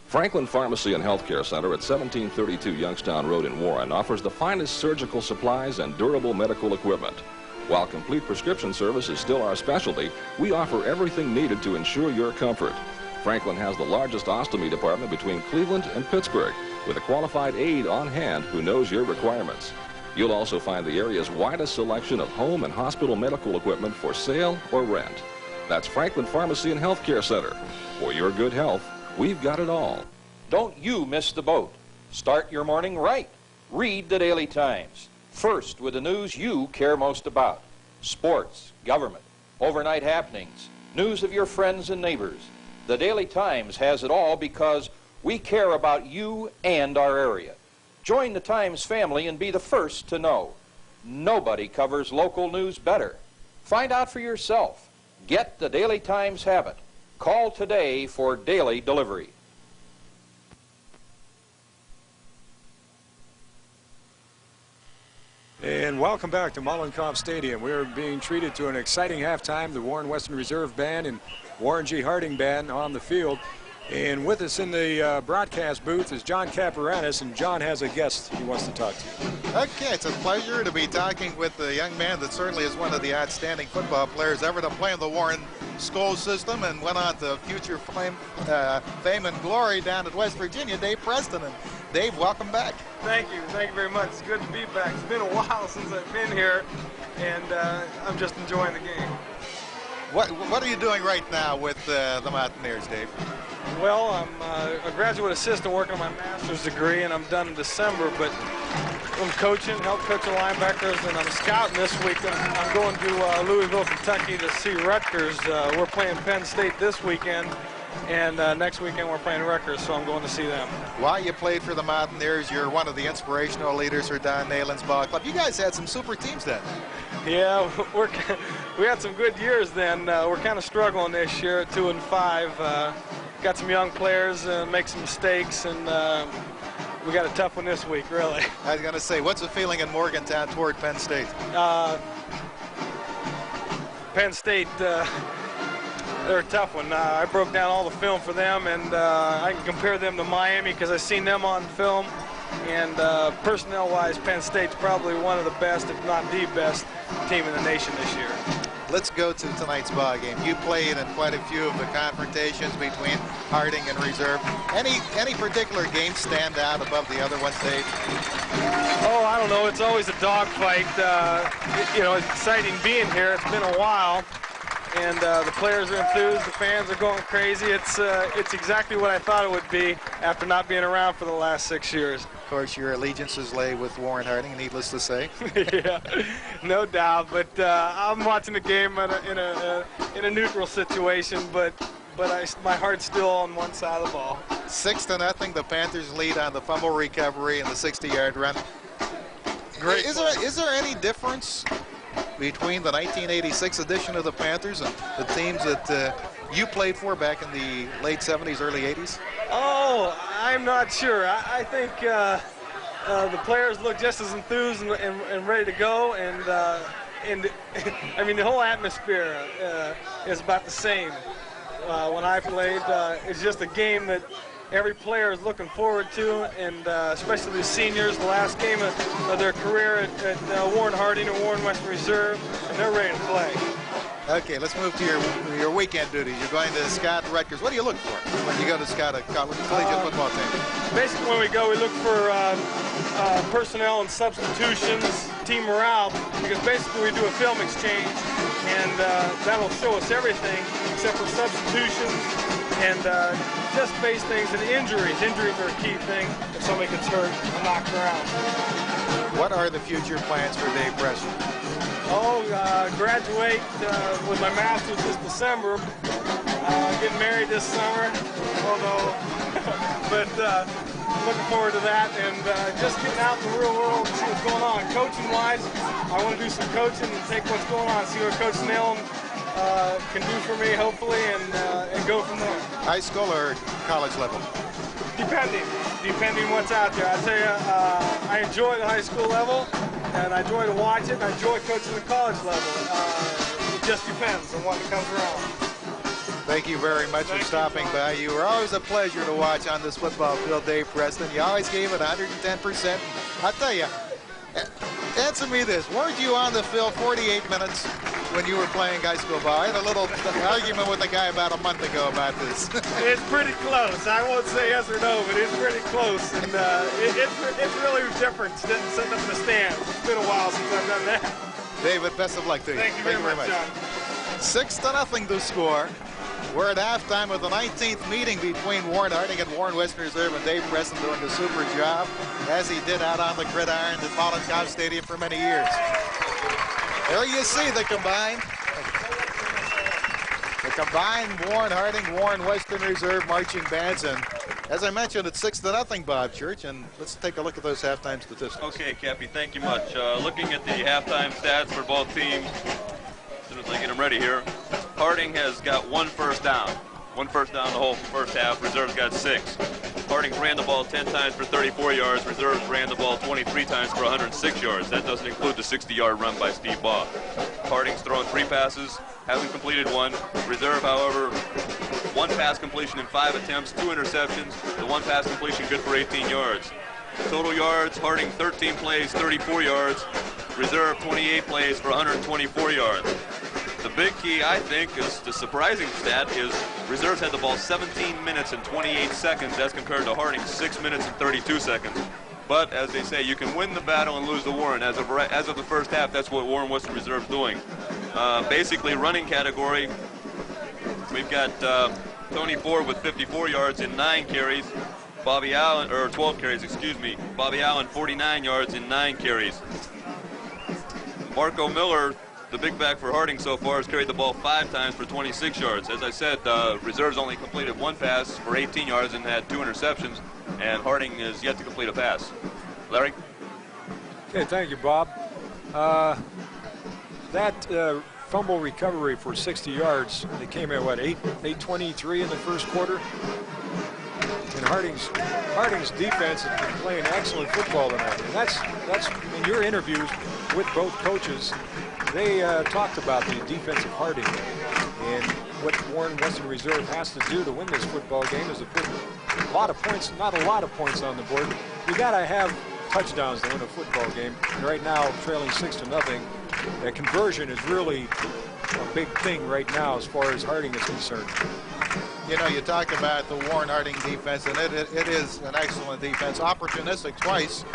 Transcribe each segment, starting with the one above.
Franklin Pharmacy and Healthcare Center at 1732 Youngstown Road in Warren offers the finest surgical supplies and durable medical equipment. While complete prescription service is still our specialty, we offer everything needed to ensure your comfort. Franklin has the largest ostomy department between Cleveland and Pittsburgh, with a qualified aide on hand who knows your requirements. You'll also find the area's widest selection of home and hospital medical equipment for sale or rent. That's Franklin Pharmacy and Healthcare Center. For your good health, we've got it all. Don't you miss the boat. Start your morning right. Read the Daily Times. First with the news you care most about. Sports, government, overnight happenings, news of your friends and neighbors. The Daily Times has it all because we care about you and our area. Join the Times family and be the first to know. Nobody covers local news better. Find out for yourself. Get the Daily Times habit. Call today for daily delivery. And welcome back to Mollenkopf Stadium. We're being treated to an exciting halftime. The Warren Western Reserve Band and Warren G. Harding Band on the field. And with us in the broadcast booth is John Caporanis, and John has a guest he wants to talk to. Okay, it's a pleasure to be talking with a young man that certainly is one of the outstanding football players ever to play in the Warren school system and went on to future fame and glory down at West Virginia, Dave Preston. And Dave, welcome back. Thank you very much. It's good to be back. It's been a while since I've been here, and I'm just enjoying the game. What are you doing right now with the Mountaineers, Dave? Well, I'm a graduate assistant working on my master's degree, and I'm done in December, but I'm help coaching linebackers, and I'm scouting this week. I'm going to Louisville, Kentucky to see Rutgers. We're playing Penn State this weekend, and next weekend we're playing Rutgers, so I'm going to see them. While you played for the Mountaineers, you're one of the inspirational leaders for Don Nayland's ball club. You guys had some super teams then. Yeah, we had some good years then. We're kind of struggling this year at 2-5. Got some young players, make some mistakes, and we got a tough one this week, really. I was going to say, what's the feeling in Morgantown toward Penn State? Penn State, they're a tough one. I broke down all the film for them, and I can compare them to Miami because I've seen them on film. And personnel-wise, Penn State's probably one of the best, if not the best, team in the nation this year. Let's go to tonight's ball game. You played in quite a few of the confrontations between Harding and Reserve. Any particular game stand out above the other ones, Dave? Oh, I don't know. It's always a dogfight. It's exciting being here. It's been a while, and the players are enthused. The fans are going crazy. It's exactly what I thought it would be after not being around for the last 6 years. Of course, your allegiances lay with Warren Harding, needless to say. Yeah, no doubt. But I'm watching the game in a neutral situation. But my heart's still on one side of the ball. 6-0, the Panthers lead on the fumble recovery and the 60-yard run. Great. Is there any difference between the 1986 edition of the Panthers and the teams that you played for back in the late 70s, early 80s? Oh, I'm not sure. I think the players look just as enthused and ready to go, and I mean the whole atmosphere is about the same. When I played, it's just a game that every player is looking forward to, and especially the seniors, the last game of their career at Warren Harding or Warren Western Reserve, and they're ready to play. Okay, let's move to your weekend duties. You're going to scout Rutgers. What do you look for when you go to scout a collegiate football team? Basically, when we go, we look for personnel and substitutions, team morale, because basically we do a film exchange, and that'll show us everything except for substitutions and just base things and injuries. Injuries are a key thing if somebody gets hurt and knocked around. What are the future plans for Dave Preston? Oh, graduate with my master's this December. Getting married this summer, but looking forward to that, and just getting out in the real world and see what's going on. Coaching-wise, I want to do some coaching and take what's going on, see what Coach Nayland can do for me, hopefully, and go from there. High school or college level? Depending what's out there. I tell you, I enjoy the high school level, and I enjoy to watch it, and I enjoy coaching the college level. It just depends on what comes around. Thank you very much for stopping by. You were always a pleasure to watch on this football field, Dave Preston. You always gave it 110%. I'll tell you, answer me this. Weren't you on the field 48 minutes when you were playing high school ball? I had a little argument with a guy about a month ago about this. It's pretty close. I won't say yes or no, but it's pretty close. And it's really different than sitting up in the stands. It's been a while since I've done that. David, best of luck to you. Thank you very much, John. 6-0 to score. We're at halftime of the 19th meeting between Warren Harding and Warren Western Reserve, and Dave Preston doing a super job, as he did out on the gridiron at Mollenkopf Stadium for many years. There you see the combined Warren Harding, Warren Western Reserve marching bands, and as I mentioned, it's 6-0, Bob Church, and let's take a look at those halftime statistics. Okay, Cappy, thank you much. Looking at the halftime stats for both teams, as soon as I get them ready here, Harding has got 1 first down. 1 first down the whole first half. Reserves got 6. Harding ran the ball 10 times for 34 yards. Reserves ran the ball 23 times for 106 yards. That doesn't include the 60-yard run by Steve Baugh. Harding's thrown 3 passes, hasn't completed 1. Reserve, however, 1 pass completion in 5 attempts, 2 interceptions. The 1 pass completion good for 18 yards. Total yards, Harding 13 plays, 34 yards. Reserve 28 plays for 124 yards. The big key, I think, is the surprising stat is Reserves had the ball 17 minutes and 28 seconds as compared to Harding's 6 minutes and 32 seconds. But as they say, you can win the battle and lose the Warren. As of the first half, that's what Warren Western Reserve is doing. Basically, running category, we've got Tony Ford with 54 yards in 9 carries. Bobby Allen, or 12 carries, excuse me. Bobby Allen, 49 yards in 9 carries. Marco Miller, the big back for Harding so far, has carried the ball 5 times for 26 yards. As I said, Reserves only completed 1 pass for 18 yards and had 2 interceptions, and Harding is yet to complete a pass. Larry? Okay, thank you, Bob. That fumble recovery for 60 yards, they came at, what, 8:23 in the first quarter? And Harding's defense has been playing excellent football tonight. And that's in your interviews with both coaches, they talked about the defense of Harding and what Warren Western Reserve has to do to win this football game is to put a lot of points, not a lot of points on the board. You got to have touchdowns to win a football game. And right now, trailing 6-0, that conversion is really a big thing right now as far as Harding is concerned. You know, you talk about the Warren Harding defense, and it is an excellent defense. Opportunistic twice.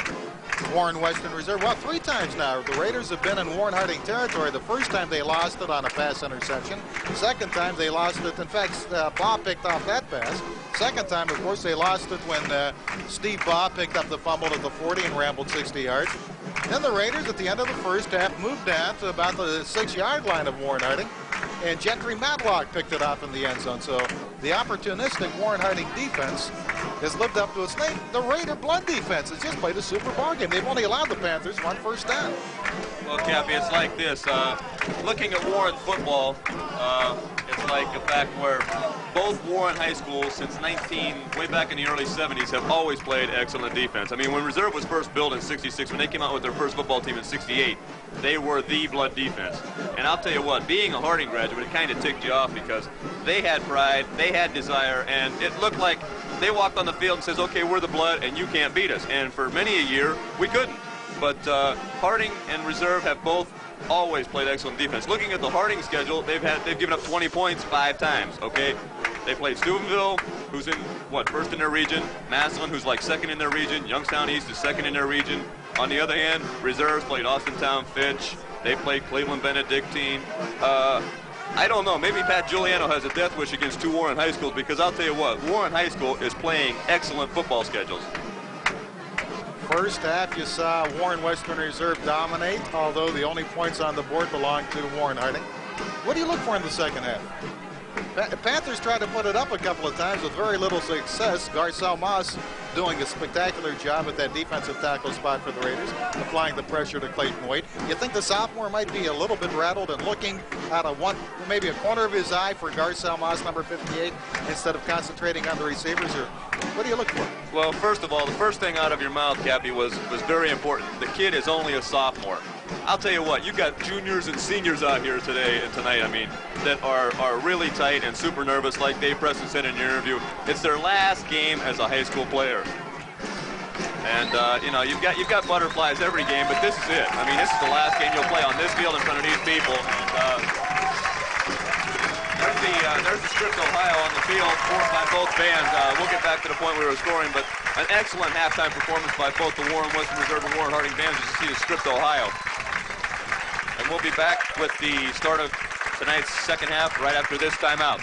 Warren Western Reserve, well, 3 times now. The Raiders have been in Warren Harding territory. The first time they lost it on a pass interception. The second time they lost it. In fact, Baugh picked off that pass. Second time, of course, they lost it when Steve Baugh picked up the fumble at the 40 and rambled 60 yards. Then the Raiders, at the end of the first half, moved down to about the 6-yard line of Warren Harding, and Gentry Matlock picked it off in the end zone. So the opportunistic Warren Harding defense has lived up to its name. The Raider blood defense has just played a super ball game. They've only allowed the Panthers 1 first down. Well, Cappy, it's like this. Looking at Warren football, it's like a fact where both Warren High Schools since way back in the early 70s have always played excellent defense. I mean, when Reserve was first built in 66, when they came out with their first football team in 68, they were the blood defense. And I'll tell you what, being a Harding graduate, it kind of ticked you off because they had pride, they had desire, and it looked like they walked on the field and says, okay, we're the blood and you can't beat us. And for many a year, we couldn't. But Harding and Reserve have both always played excellent defense. Looking at the Harding schedule, they've given up 20 points 5 times, okay? They played Steubenville, who's in, first in their region. Massillon, who's like second in their region. Youngstown East is second in their region. On the other hand, Reserves played Austintown Fitch. They played Cleveland Benedictine. I don't know, maybe Pat Giuliano has a death wish against 2 Warren High Schools because I'll tell you what, Warren High School is playing excellent football schedules. First half, you saw Warren Western Reserve dominate, although the only points on the board belong to Warren Harding. What do you look for in the second half? Panthers tried to put it up a couple of times with very little success. Garcelle Moss doing a spectacular job at that defensive tackle spot for the Raiders, applying the pressure to Clayton Wade. You think the sophomore might be a little bit rattled and looking out of maybe a corner of his eye for Garcelle Moss, number 58, instead of concentrating on the receivers? Or what do you look for? Well, first of all, the first thing out of your mouth, Cappy, was very important. The kid is only a sophomore. I'll tell you what, you've got juniors and seniors out here today and tonight, I mean, that are really tight and super nervous, like Dave Preston said in your interview. It's their last game as a high school player. And, you know, you've got butterflies every game, but this is it. I mean, this is the last game you'll play on this field in front of these people. There's the Scripps, Ohio on the field, formed by both bands. We'll get back to the point where we were scoring, but an excellent halftime performance by both the Warren Western Reserve and Warren Harding bands as you see the Scripps, Ohio. And we'll be back with the start of tonight's second half right after this timeout.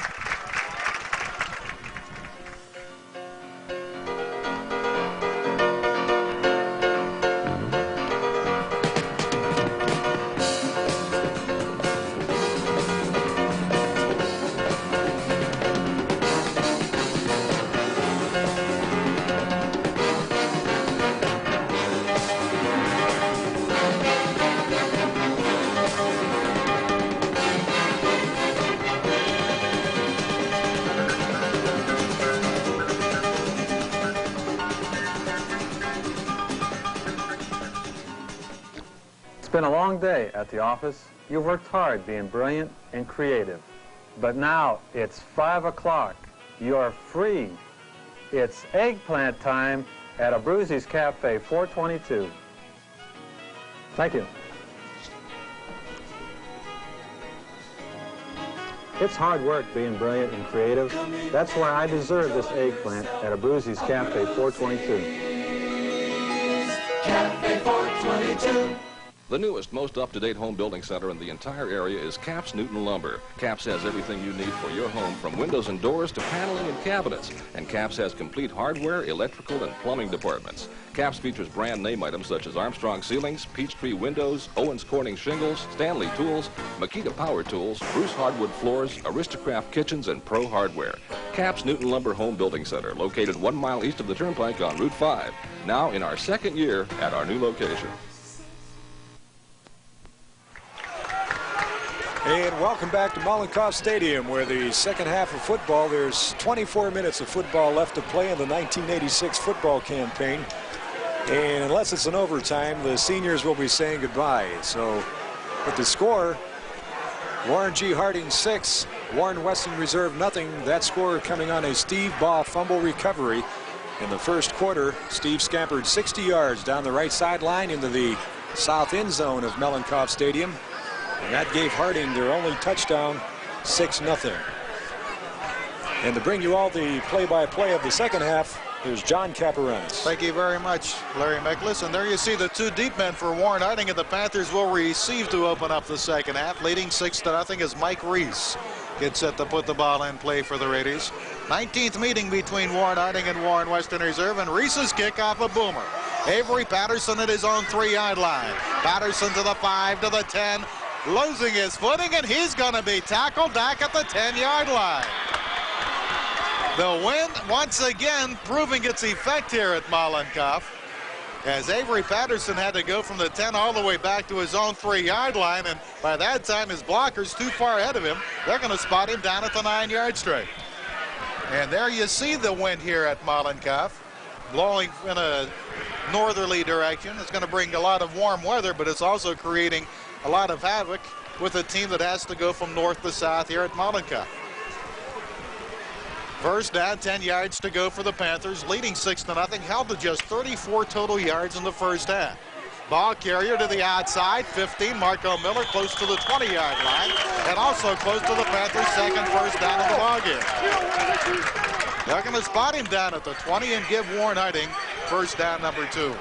It's been a long day at the office. You've worked hard being brilliant and creative. But now it's 5 o'clock. You're free. It's eggplant time at Abruzzi's Cafe, 422. Thank you. It's hard work being brilliant and creative. That's why I deserve this eggplant at Abruzzi's Cafe, 422. Cafe 422. The newest, most up-to-date home building center in the entire area is Capps Newton Lumber. Capps has everything you need for your home, from windows and doors to paneling and cabinets. And Capps has complete hardware, electrical, and plumbing departments. Capps features brand name items such as Armstrong ceilings, Peachtree windows, Owens Corning shingles, Stanley tools, Makita power tools, Bruce hardwood floors, Aristocraft kitchens, and Pro hardware. Capps Newton Lumber Home Building Center, located 1 mile east of the Turnpike on Route 5. Now in our second year at our new location. And welcome back to Mollenkopf Stadium, where the second half of football, there's 24 minutes of football left to play in the 1986 football campaign. And unless it's an overtime, the seniors will be saying goodbye. So with the score, Warren G. Harding 6, Warren Western Reserve nothing. That score coming on a Steve Baugh fumble recovery. In the first quarter, Steve scampered 60 yards down the right sideline into the south end zone of Mollenkopf Stadium. And that gave Harding their only touchdown, 6-0. And to bring you all the play-by-play of the second half, here's John Caparonis. Thank you very much, Larry Miklas. And there you see the two deep men for Warren Harding, and the Panthers will receive to open up the second half. Leading 6-0 as Mike Reese gets set to put the ball in play for the Raiders. 19th meeting between Warren Harding and Warren Western Reserve, and Reese's kickoff a boomer. Avery Patterson at his own 3-yard line. Patterson to the 5, to the 10. Losing his footing, and he's going to be tackled back at the 10-yard line. The wind once again proving its effect here at Mollenkopf, as Avery Patterson had to go from the 10 all the way back to his own 3-yard line, and by that time his blocker's too far ahead of him. They're going to spot him down at the 9-yard stripe. And there you see the wind here at Mollenkopf, blowing in a northerly direction. It's going to bring a lot of warm weather, but it's also creating a lot of havoc with a team that has to go from north to south here at Mollenkopf. First down, 10 yards to go for the Panthers, leading 6-0, held to just 34 total yards in the first half. Ball carrier to the outside, 15, Marco Miller close to the 20-yard line, and also close to the Panthers' second first down of the ballgame. They're going to spot him down at the 20 and give Warren Harding first down number 2.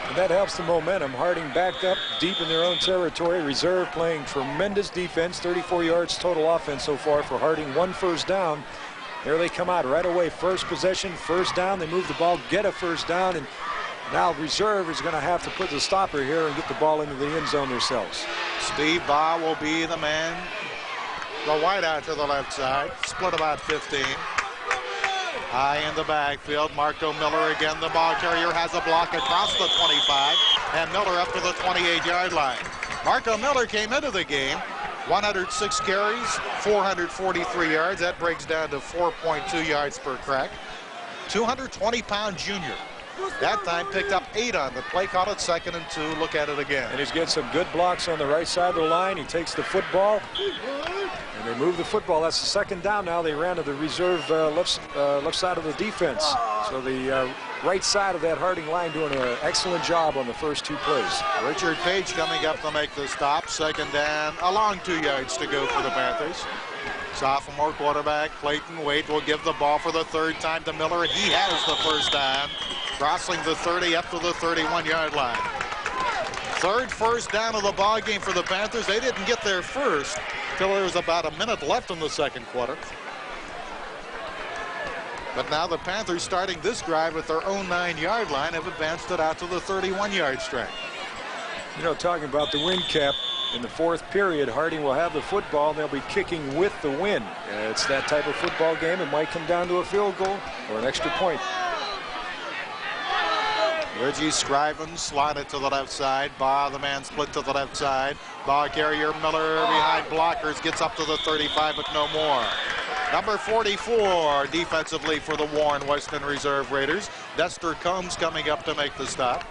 And that helps the momentum. Harding backed up deep in their own territory. Reserve playing tremendous defense. 34 yards total offense so far for Harding. 1 first down. There they come out right away. First possession, first down. They move the ball, get a first down. And now Reserve is going to have to put the stopper here and get the ball into the end zone themselves. Steve Baugh will be the man. The wide out to the left side. Split about 15. High in the backfield, Marco Miller again, the ball carrier, has a block across the 25, and Miller up to the 28-yard line. Marco Miller came into the game, 106 carries, 443 yards. That breaks down to 4.2 yards per crack. 220-pound junior. That time picked up 8 on the play, caught it 2nd and 2. Look at it again. And he's getting some good blocks on the right side of the line. He takes the football, and they move the football. That's the 2nd down now. They ran to the reserve left side of the defense. So the right side of that Harding line doing an excellent job on the first 2 plays. Richard Page coming up to make the stop. 2nd down, a long 2 yards to go for the Panthers. Sophomore quarterback Clayton Wade will give the ball for the 3rd time to Miller, and he has the first down, crossing the 30 up to the 31-yard line. 3rd first down of the ball game for the Panthers. They didn't get their first till there was about a minute left in the 2nd quarter. But now the Panthers, starting this drive at their own 9-yard line, have advanced it out to the 31-yard stretch. You know, talking about the wind cap, in the 4th period, Harding will have the football, and they'll be kicking with the wind. It's that type of football game. It might come down to a field goal or an extra point. Reggie Scriven slotted to the left side. The man split to the left side. Ball carrier Miller behind blockers, gets up to the 35, but no more. Number 44 defensively for the Warren Western Reserve Raiders. Dexter Combs coming up to make the stop.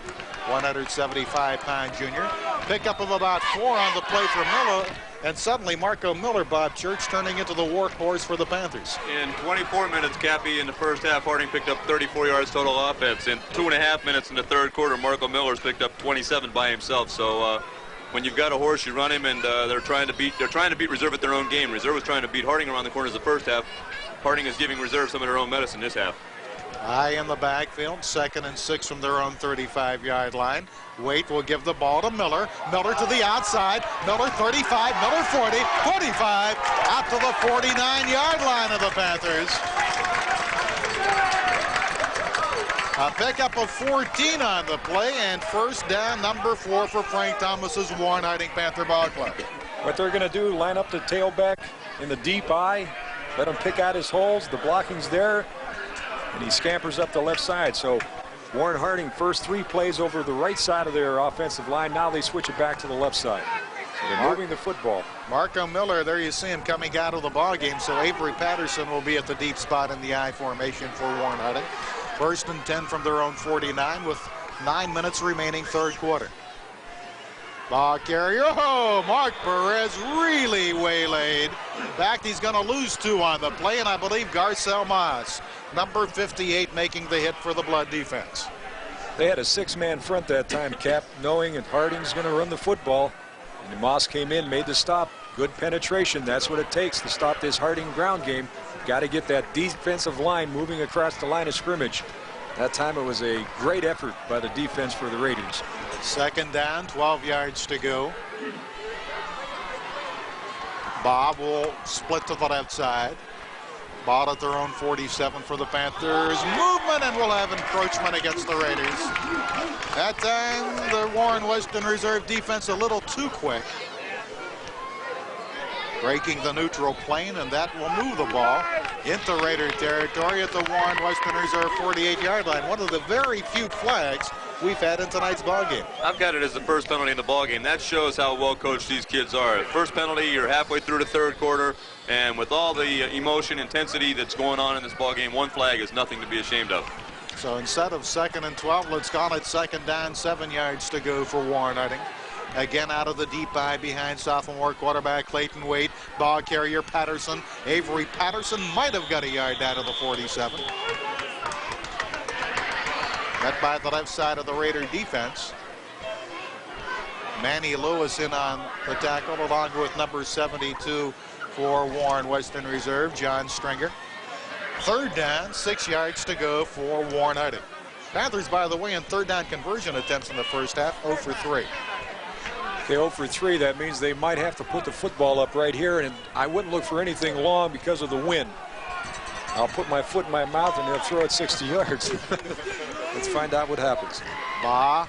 175-pound junior. Pickup of about 4 on the play for Miller, and suddenly Marco Miller, Bob Church, turning into the workhorse for the Panthers. In 24 minutes, Cappy, in the first half, Harding picked up 34 yards total offense. In 2.5 minutes in the 3rd quarter, Marco Miller's picked up 27 by himself. So when you've got a horse, you run him, and they're trying to beat Reserve at their own game. Reserve was trying to beat Harding around the corners the first half. Harding is giving Reserve some of their own medicine this half. High in the backfield, 2nd and 6 from their own 35-yard line. Waite will give the ball to Miller. Miller to the outside. Miller 35, Miller 40, 45, out to the 49-yard line of the Panthers. A pickup of 14 on the play, and first down, number 4 for Frank Thomas's Warren Harding Panther Ball Club. What they're going to do, line up the tailback in the deep eye, let him pick out his holes. The blocking's there, and he scampers up the left side. So Warren Harding, first 3 plays over the right side of their offensive line. Now they switch it back to the left side. So they're moving the football. Marco Miller, there you see him coming out of the ball game. So Avery Patterson will be at the deep spot in the I formation for Warren Harding. 1st and 10 from their own 49 with 9 minutes remaining, 3rd quarter. Ball carrier, Mark Perez really waylaid. In fact, he's going to lose 2 on the play, and I believe Garcelle Moss, number 58, making the hit for the Blood defense. They had a 6-man front that time, Cap, knowing that Harding's going to run the football. And Moss came in, made the stop. Good penetration. That's what it takes to stop this Harding ground game. Got to get that defensive line moving across the line of scrimmage. That time it was a great effort by the defense for the Raiders. 2nd down, 12 yards to go. Bob will split to the left side. Ball at their own 47 for the Panthers. Movement, and we'll have encroachment against the Raiders. That time, the Warren Western Reserve defense a little too quick. Breaking the neutral plane, and that will move the ball into Raider territory at the Warren Western Reserve 48-yard line. One of the very few flags we've had in tonight's ball game. I've got it as the first penalty in the ball game. That shows how well coached these kids are. First penalty, you're halfway through the 3rd quarter, and with all the emotion, intensity that's going on in this ball game, 1 flag is nothing to be ashamed of. So instead of 2nd and 12, let's call it 2nd down, 7 yards to go for Warren Harding. Again out of the deep eye behind sophomore quarterback Clayton Wade. Ball carrier Patterson. Avery Patterson might have got a yard out of the 47. Met by the left side of the Raider defense. Manny Lewis in on the tackle, along with number 72 for Warren Western Reserve, John Stringer. 3rd down, 6 yards to go for Warren Harding. Panthers, by the way, in 3rd down conversion attempts in the first half, 0 for 3. Okay, 0 for 3, that means they might have to put the football up right here, and I wouldn't look for anything long because of the wind. I'll put my foot in my mouth and they'll throw it 60 yards. Let's find out what happens. Baugh,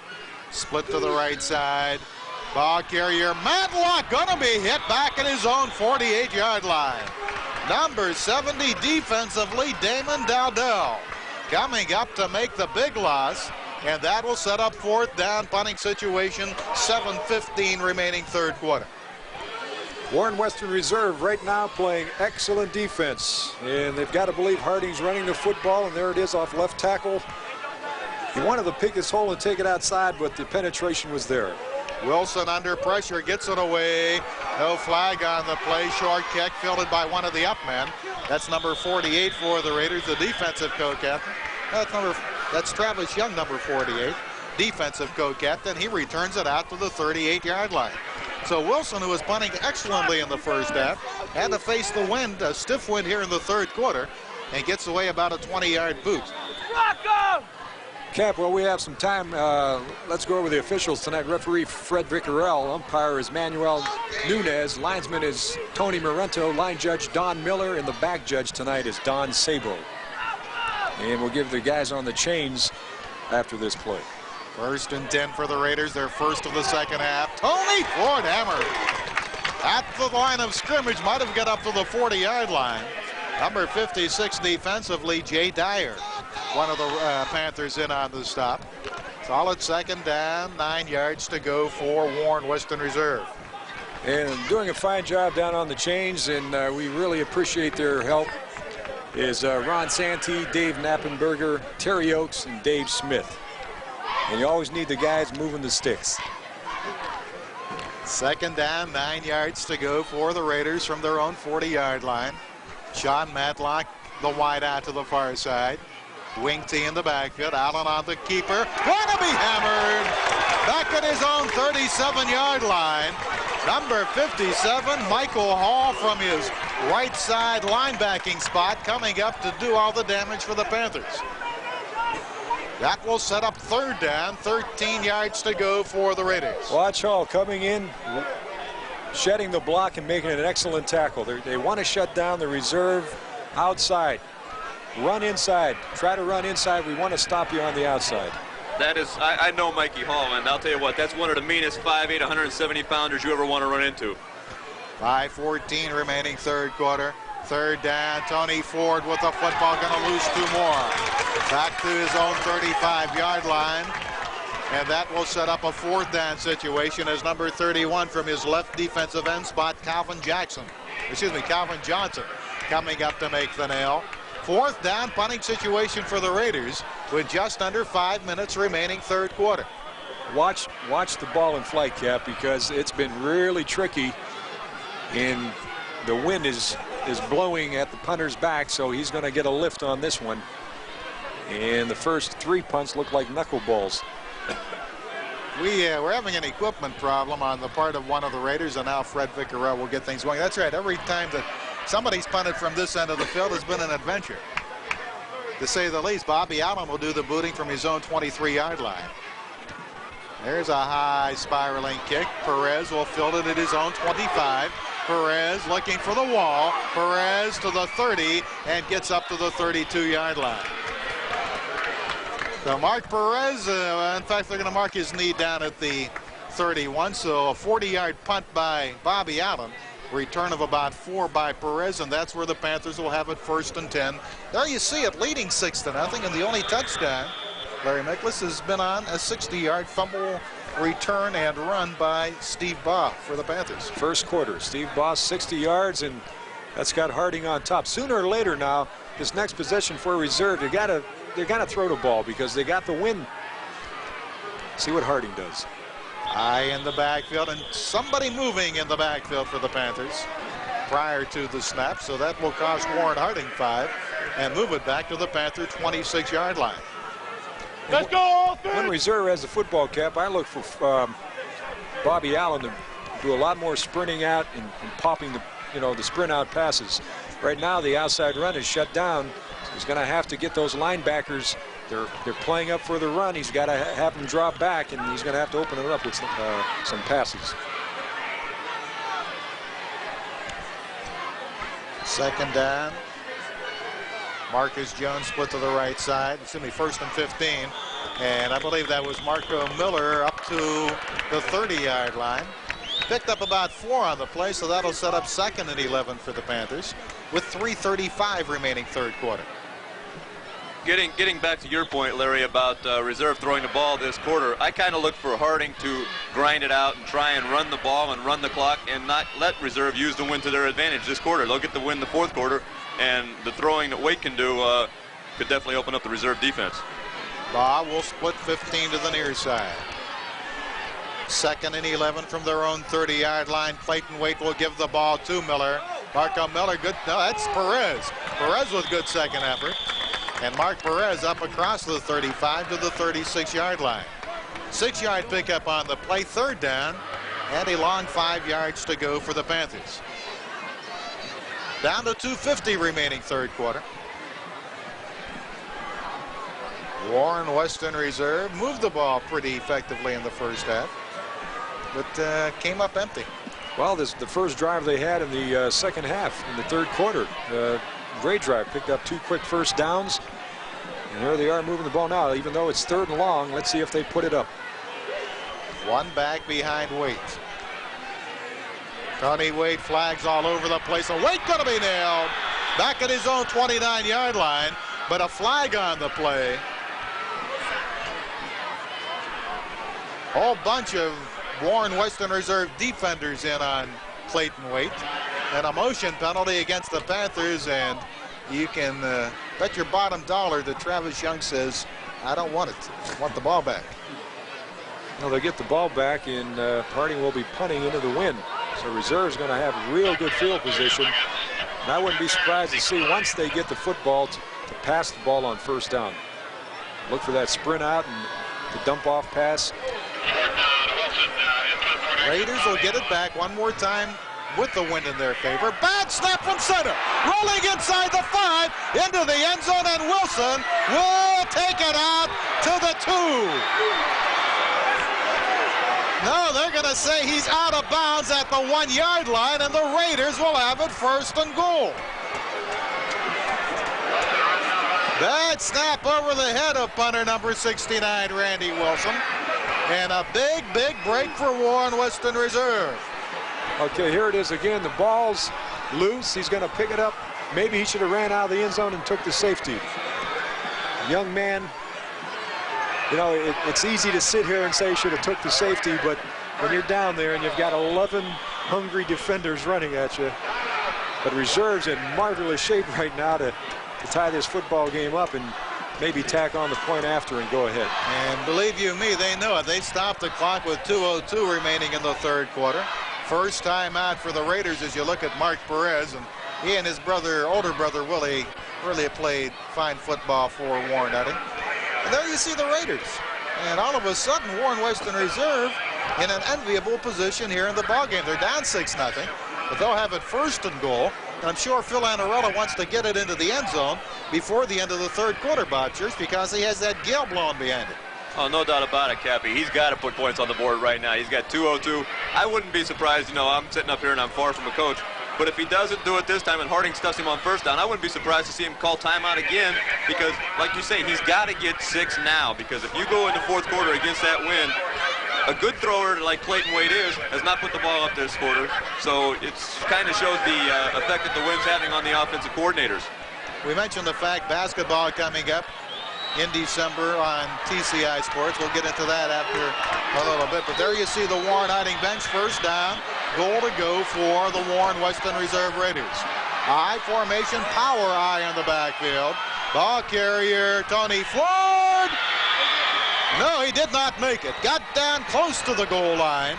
split to the right side. Ball carrier Matlock gonna be hit back at his own 48-yard line. Number 70 defensively, Damon Dowdell, coming up to make the big loss. And that will set up 4th down punting situation, 7:15 remaining 3rd quarter. Warren Western Reserve right now playing excellent defense. And they've got to believe Harding's running the football, and there it is off left tackle. He wanted to pick his hole and take it outside, but the penetration was there. Wilson under pressure gets it away. No flag on the play. Short kick fielded by one of the up men. That's number 48 for the Raiders, the defensive co-captain. That's Travis Young, number 48, defensive co-captain. He returns it out to the 38-yard line. So Wilson, who was punting excellently in the first half, had to face the wind, a stiff wind here in the third quarter, and gets away about a 20-yard boot. Cap, well, we have some time. Let's go over the officials tonight. Referee Fred Vickerell. Umpire is Manuel Nunez. Linesman is Tony Marento. Line judge Don Miller. And the back judge tonight is Don Sabo. And we'll give the guys on the chains after this play. 1st and 10 for the Raiders. Their first of the second half. Tony Ford hammered at the line of scrimmage. Might have got up to the 40-yard line. Number 56 defensively, Jay Dyer. One of the Panthers in on the stop. Solid 2nd down, 9 yards to go for Warren Western Reserve. And doing a fine job down on the chains, and we really appreciate their help, is Ron Santee, Dave Knappenberger, Terry Oakes, and Dave Smith. And you always need the guys moving the sticks. 2nd down, 9 yards to go for the Raiders from their own 40-yard line. Sean Matlock, the wide out to the far side. Wing T in the backfield. Allen on the keeper. Gonna be hammered. Back at his own 37-yard line. Number 57, Michael Hall, from his right side linebacking spot, coming up to do all the damage for the Panthers. That will set up 3rd down. 13 yards to go for the Raiders. Watch Hall coming in, shedding the block and making an excellent tackle. They want to shut down the reserve outside. Run inside. Try to run inside. We want to stop you on the outside. That is, I know Mikey Hall, and I'll tell you what, that's one of the meanest 5'8", 170-pounders you ever want to run into. 5:14 remaining third quarter. 3rd down. Tony Ford with the football, going to lose 2 more. Back to his own 35-yard line. And that will set up a 4th down situation as number 31 from his left defensive end spot, Calvin Johnson, coming up to make the nail. 4th down punting situation for the Raiders with just under 5 minutes remaining third quarter. Watch the ball in flight, Cap, because it's been really tricky, and the wind is blowing at the punter's back, so he's going to get a lift on this one. And the first 3 punts look like knuckleballs. We're having an equipment problem on the part of one of the Raiders, and now Fred Vickerell will get things going. That's right. Every time that somebody's punted from this end of the field has been an adventure, to say the least. Bobby Allen will do the booting from his own 23-yard line. There's a high spiraling kick. Perez will field it at his own 25. Perez looking for the wall. Perez to the 30 and gets up to the 32-yard line. So Mark Perez, in fact, they're going to mark his knee down at the 31. So a 40-yard punt by Bobby Allen. Return of about 4 by Perez, and that's where the Panthers will have it 1st and 10. There you see it, leading 6-0, and the only touchdown Larry Miklas has been on a 60-yard fumble return and run by Steve Baugh for the Panthers. First quarter, Steve Baugh 60 yards, and that's got Harding on top. Sooner or later now, this next possession for reserve, they're gonna throw the ball because they got the win. See what Harding does. High in the backfield, and somebody moving in the backfield for the Panthers prior to the snap, so that will cost Warren Harding 5 and move it back to the Panther 26-yard line. Let's go! When reserve has the football, Cap, I look for Bobby Allen to do a lot more sprinting out and popping the sprint out passes. Right now the outside run is shut down. So he's going to have to get those linebackers. They're playing up for the run. He's got to have them drop back, and he's going to have to open it up with some passes. 2nd down. Marcus Jones split to the right side. It's going to be 1st and 15. And I believe that was Marco Miller up to the 30-yard line. Picked up about 4 on the play, so that'll set up 2nd and 11 for the Panthers with 3:35 remaining third quarter. Getting back to your point, Larry, about reserve throwing the ball this quarter, I kind of look for Harding to grind it out and try and run the ball and run the clock and not let reserve use the win to their advantage this quarter. They'll get the win the fourth quarter, and the throwing that Wake can do could definitely open up the reserve defense. Baugh will split 15 to the near side. 2nd and 11 from their own 30-yard line. Clayton Waite will give the ball to Miller. Marco Miller, good. No, that's Perez. Perez with good second effort. And Mark Perez up across the 35 to the 36-yard line. 6-yard pickup on the play, 3rd down, and a long 5 yards to go for the Panthers. Down to 2:50 remaining 3rd quarter. Warren Western Reserve moved the ball pretty effectively in the first half, but came up empty. Well, this the first drive they had in the second half in the 3rd quarter. Great drive, picked up 2 quick first downs. And here they are moving the ball now, even though it's 3rd and long. Let's see if they put it up. One back behind Waite. Tony Waite flags all over the place. And Waite going to be nailed back at his own 29-yard line, but a flag on the play. Whole bunch of Warren Western Reserve defenders in on Clayton Waite. And a motion penalty against the Panthers, and you can bet your bottom dollar that Travis Young says, I don't want it. I want the ball back. Well, they get the ball back, and Harding will be punting into the wind. So Reserve's going to have real good field position. And I wouldn't be surprised to see once they get the football to pass the ball on 1st down. Look for that sprint out and the dump off pass. Raiders will get it back one more time with the wind in their favor. Bad snap from center. Rolling inside the 5 into the end zone, and Wilson will take it out to the 2. No, they're going to say he's out of bounds at the 1-yard line, and the Raiders will have it 1st and goal. Bad snap over the head of punter number 69, Randy Wilson. And a big, big break for Warren Western Reserve. Okay, here it is again. The ball's loose. He's going to pick it up. Maybe he should have ran out of the end zone and took the safety. Young man, you know, it's easy to sit here and say he should have took the safety, but when you're down there and you've got 11 hungry defenders running at you, but Reserve's in marvelous shape right now to tie this football game up and maybe tack on the point after and go ahead. And believe you me, they know it. They stopped the clock with 2:02 remaining in the 3rd quarter. First time out for the Raiders as you look at Mark Perez, and he and his brother, older brother Willie, really played fine football for Warren Harding. And there you see the Raiders. And all of a sudden, Warren Western Reserve in an enviable position here in the ballgame. They're down 6-0, but they'll have it 1st and goal. And I'm sure Phil Annarella wants to get it into the end zone before the end of the 3rd quarter, Bob Church, because he has that gale blowing behind it. Oh, no doubt about it, Cappy. He's got to put points on the board right now. He's got 2:02. I wouldn't be surprised, you know, I'm sitting up here and I'm far from a coach. But if he doesn't do it this time and Harding stuffs him on 1st down, I wouldn't be surprised to see him call timeout again because, like you say, he's got to get 6 now because if you go in the 4th quarter against that wind, a good thrower like Clayton Waite has not put the ball up this quarter. So it kind of shows the effect that the wind's having on the offensive coordinators. We mentioned the fact basketball coming up in December on TCI Sports. We'll get into that after a little bit. But there you see the Warren Harding bench. 1st down. Goal to go for the Warren Western Reserve Raiders. I formation, power I in the backfield. Ball carrier Tony Ford. No, he did not make it. Got down close to the goal line.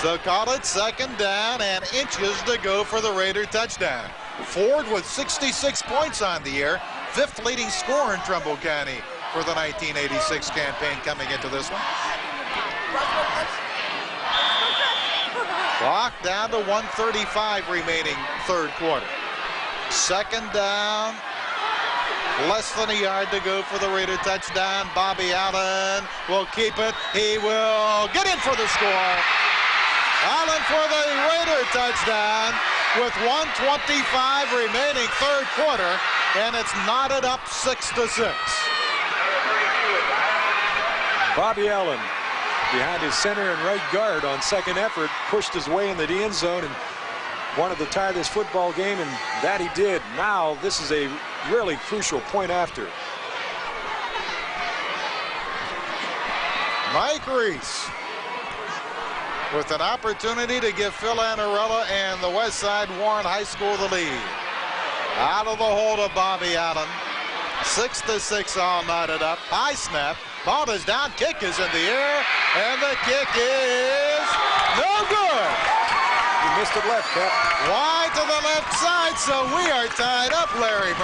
So call it 2nd down and inches to go for the Raider touchdown. Ford with 66 points on the year. 5th leading scorer in Trumbull County for the 1986 campaign coming into this one. Clock down to 1:35 remaining 3rd quarter. 2nd down. Less than a yard to go for the Raider touchdown. Bobby Allen will keep it. He will get in for the score. Allen for the Raider touchdown with 1:25 remaining 3rd quarter, and it's knotted up 6-6. Bobby Allen behind his center and right guard on 2nd effort pushed his way into the end zone and wanted to tie this football game, and that he did. Now this is a really crucial point after. Mike Reese with an opportunity to give Phil Annarella and the West Side Warren High School the lead. Out of the hold of Bobby Allen. 6-6 all knotted up. High snap. Ball is down. Kick is in the air. And the kick is no good. You missed it left, Cap. Wide to the left side, so we are tied up, Larry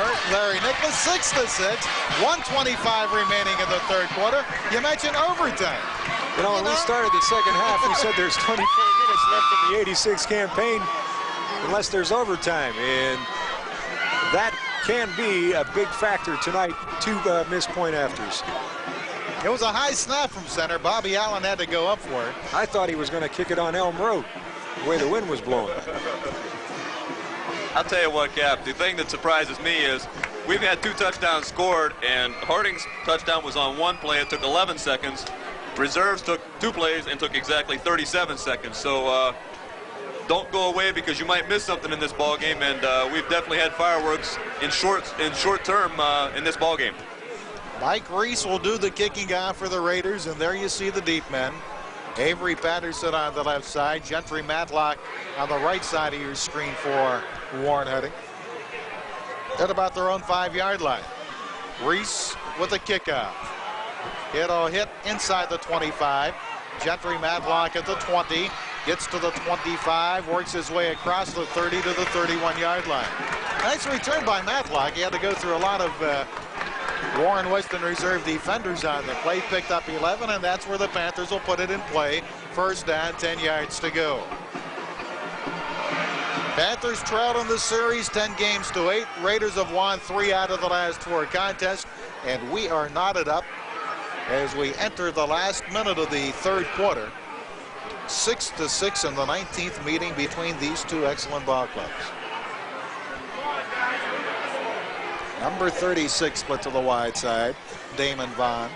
Nicholas, 6-6. 1:25 remaining in the third quarter. You mentioned overtime. You know, when we started the second half, we said there's 24 minutes left in the 86 campaign unless there's overtime. And that can be a big factor tonight. 2 missed point afters. It was a high snap from center. Bobby Allen had to go up for it. I thought he was going to kick it on Elm Road, the way the wind was blowing. I'll tell you what, Cap, the thing that surprises me is we've had 2 touchdowns scored, and Harding's touchdown was on 1 play. It took 11 seconds. Reserves took 2 plays and took exactly 37 seconds. So don't go away because you might miss something in this ball game, and we've definitely had fireworks in short term in this ball game. Mike Reese will do the kicking off for the Raiders, and there you see the deep men. Avery Patterson on the left side, Gentry Matlock on the right side of your screen for Warren Harding. At about their own 5-yard line. Reese with a kickoff. It'll hit inside the 25. Gentry Matlock at the 20. Gets to the 25, works his way across the 30 to the 31-yard line. Nice return by Matlock. He had to go through a lot of Warren Western Reserve defenders on the play. Picked up 11, and that's where the Panthers will put it in play. First down, 10 yards to go. Panthers trailed in the series 10-8. Raiders have won 3 out of the last 4 contests, and we are knotted up as we enter the last minute of the third quarter. 6-6 in the 19th meeting between these 2 excellent ball clubs. Number 36 split to the wide side, Damon Vaughn.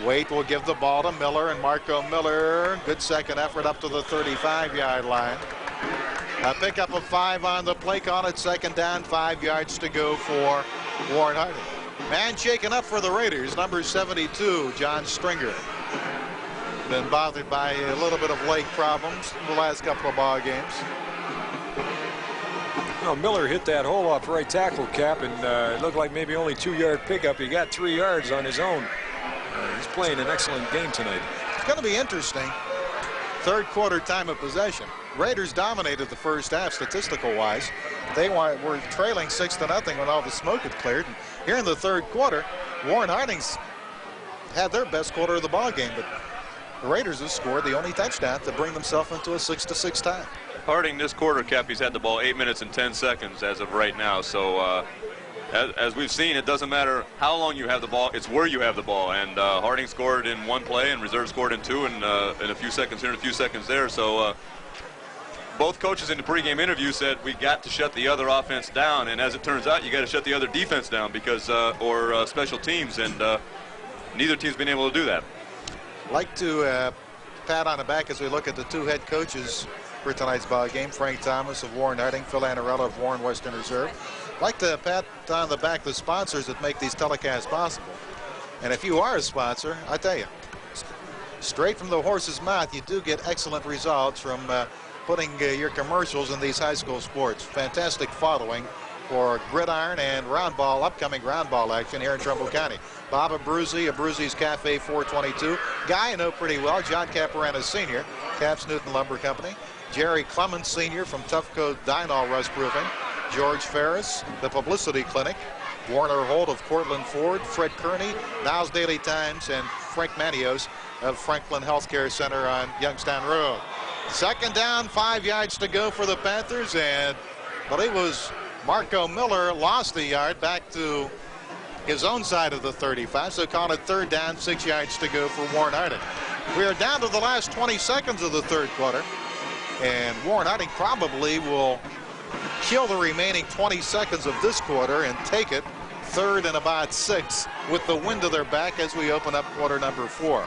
Waite will give the ball to Miller, and Marco Miller, good second effort up to the 35-yard line. A pickup of 5 on the play, call it second down, 5 yards to go for Warren Harding. Man shaken up for the Raiders, number 72, John Stringer. Been bothered by a little bit of leg problems in the last couple of ball games. Well, Miller hit that hole off right tackle, Cap, and it looked like maybe only 2-yard pickup. He got 3 yards on his own. He's playing an excellent game tonight. It's going to be interesting. Third quarter time of possession. Raiders dominated the first half statistical-wise. They were trailing 6-0 when all the smoke had cleared. And here in the third quarter, Warren Harding's had their best quarter of the ball game, but the Raiders have scored the only touchdown to bring themselves into a 6-6 tie. Harding this quarter, Cap, he's had the ball 8 minutes and 10 seconds as of right now. So as we've seen, it doesn't matter how long you have the ball, it's where you have the ball. And Harding scored in 1 play and Reserve scored in 2 in a few seconds here and a few seconds there. So both coaches in the pregame interview said we got to shut the other offense down. And as it turns out, you got to shut the other defense down because or special teams. And neither team's been able to do that. Like to pat on the back as we look at the 2 head coaches for tonight's ball game. Frank Thomas of Warren Harding, Phil Annarella of Warren Western Reserve. Like to pat on the back the sponsors that make these telecasts possible. And if you are a sponsor, I tell you, straight from the horse's mouth, you do get excellent results from putting your commercials in these high school sports. Fantastic following for gridiron and round ball, upcoming round ball action here in Trumbull County. Bob Abruzzi, Abruzzi's Cafe 422. Guy I know pretty well, John Caparana Sr., Caps Newton Lumber Company. Jerry Clemens Sr. from Tough Coat Dynol Rust Roofing. George Ferris, the Publicity Clinic. Warner Holt of Cortland Ford. Fred Kearney, Niles Daily Times, and Frank Manios of Franklin Healthcare Center on Youngstown Road. Second down, 5 yards to go for the Panthers, and I believe it was Marco Miller lost a yard back to his own side of the 35, so call it third down, 6 yards to go for Warren Harding. We are down to the last 20 seconds of the third quarter, and Warren Harding probably will kill the remaining 20 seconds of this quarter and take it third and about 6 with the wind to their back as we open up quarter number 4.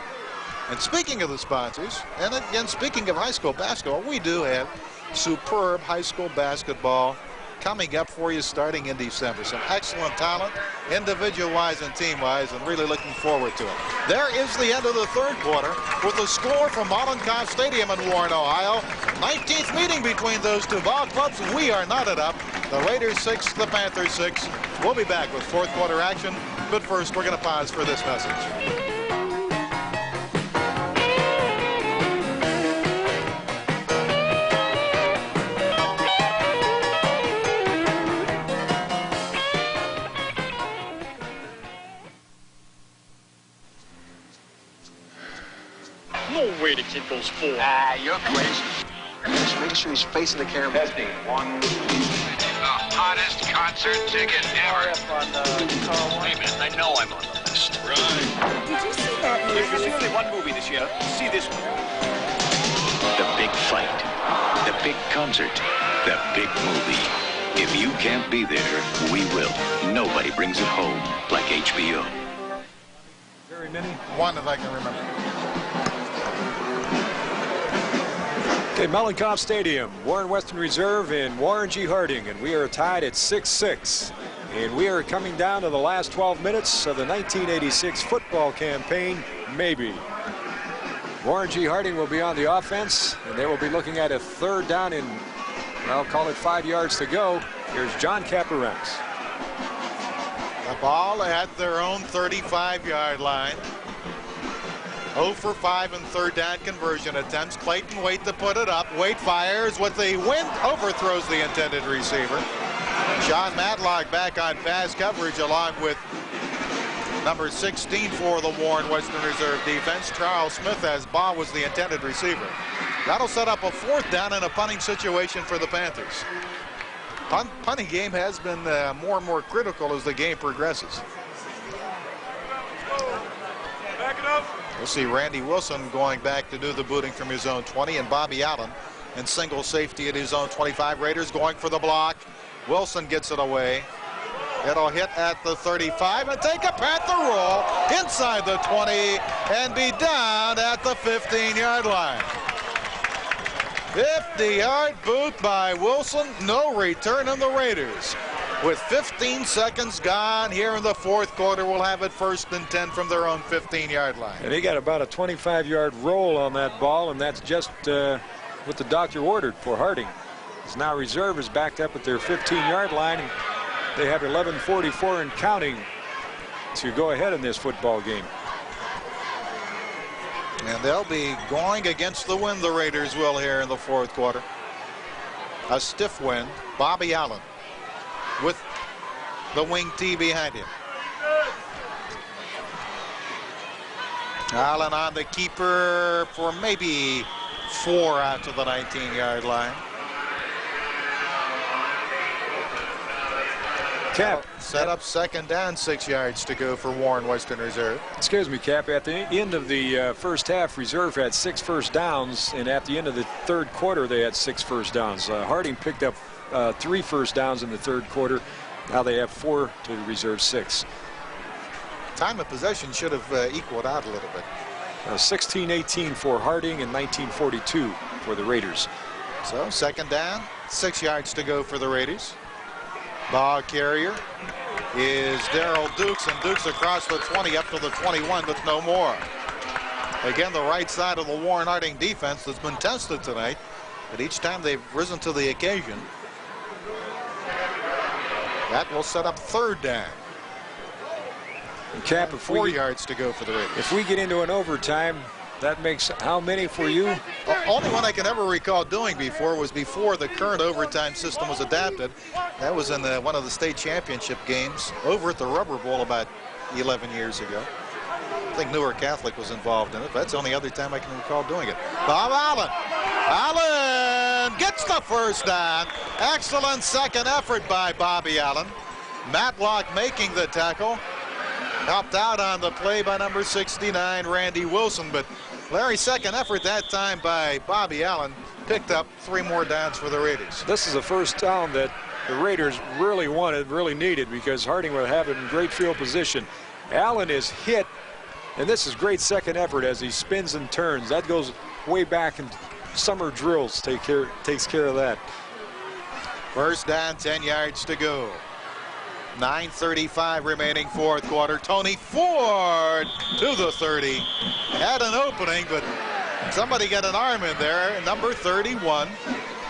And speaking of the sponsors, and again, speaking of high school basketball, we do have superb high school basketball coming up for you starting in December. Some excellent talent, individual-wise and team-wise, and really looking forward to it. There is the end of the third quarter with the score from Mollenkopf Stadium in Warren, Ohio. 19th meeting between those two ball clubs. We are knotted up. The Raiders 6, the Panthers 6. We'll be back with fourth quarter action, but first we're going to pause for this message. No way to kick those four. You're crazy. Just make sure he's facing the camera. Testing. 1, 2, 3. The hottest concert ticket ever. Hey, man, I know I'm on the list. Right. Did you see that movie? There's only one movie this year. See this one. The big fight. The big concert. The big movie. If you can't be there, we will. Nobody brings it home like HBO. Very many. One, if I can remember. Okay, Mollenkopf Stadium, Warren Western Reserve and Warren G. Harding, and we are tied at 6-6. And we are coming down to the last 12 minutes of the 1986 football campaign, maybe. Warren G. Harding will be on the offense, and they will be looking at a third down in, I'll call it 5 yards to go. Here's John Caparenz. The ball at their own 35-yard line. 0 for 5 in third down conversion attempts. Clayton Waite to put it up. Waite fires with the wind, overthrows the intended receiver. John Matlock back on pass coverage along with number 16 for the Warren Western Reserve defense. Charles Smith, as ball was the intended receiver. That'll set up a fourth down in a punting situation for the Panthers. Punting game has been more and more critical as the game progresses. Back it up. We'll see Randy Wilson going back to do the booting from his own 20, and Bobby Allen in single safety at his own 25. Raiders going for the block. Wilson gets it away. It'll hit at the 35 and take a Panther roll inside the 20 and be down at the 15-yard line. 50-yard boot by Wilson. No return on the Raiders. With 15 seconds gone here in the fourth quarter, we'll have it 1st and 10 from their own 15-yard line. And he got about a 25-yard roll on that ball, and that's just what the doctor ordered for Harding. His now reserve is backed up at their 15-yard line, and they have 11:44 and counting to go ahead in this football game. And they'll be going against the wind, the Raiders will, here in the fourth quarter. A stiff wind. Bobby Allen with the wing tee behind him. Allen on the keeper for maybe 4 out to the 19-yard line. Cap. Set up 2nd down, 6 yards to go for Warren Western Reserve. Excuse me, Cap. At the end of the first half, Reserve had 6 first downs, and at the end of the third quarter, they had 6 first downs. Harding picked up 3 first downs in the third quarter. Now they have 4 to Reserve 6. Time of possession should have equaled out a little bit. 16-18 for Harding and 19-42 for the Raiders. So 2nd down, 6 yards to go for the Raiders. Ball carrier is Daryl Dukes, and Dukes across the 20 up to the 21, but no more. Again, the right side of the Warren Harding defense that's been tested tonight, but each time they've risen to the occasion. That will set up 3rd down. And Cap, if 4 yards to go for the Raiders. If we get into an overtime, that makes how many for you? The only one I can ever recall doing before was before the current overtime system was adapted. That was in one of the state championship games over at the Rubber Bowl about 11 years ago. I think Newark Catholic was involved in it. That's the only other time I can recall doing it. Bob Allen. Allen gets the first down. Excellent second effort by Bobby Allen. Matlock making the tackle. Helped out on the play by number 69, Randy Wilson. But Larry's second effort that time by Bobby Allen picked up 3 more downs for the Raiders. This is a first down that the Raiders really wanted, really needed, because Harding would have it in great field position. Allen is hit, and this is great second effort as he spins and turns. That goes way back in summer drills, takes care of that. First down, 10 yards to go. 9:35 remaining fourth quarter. Tony Ford to the 30. Had an opening, but somebody got an arm in there. Number 31,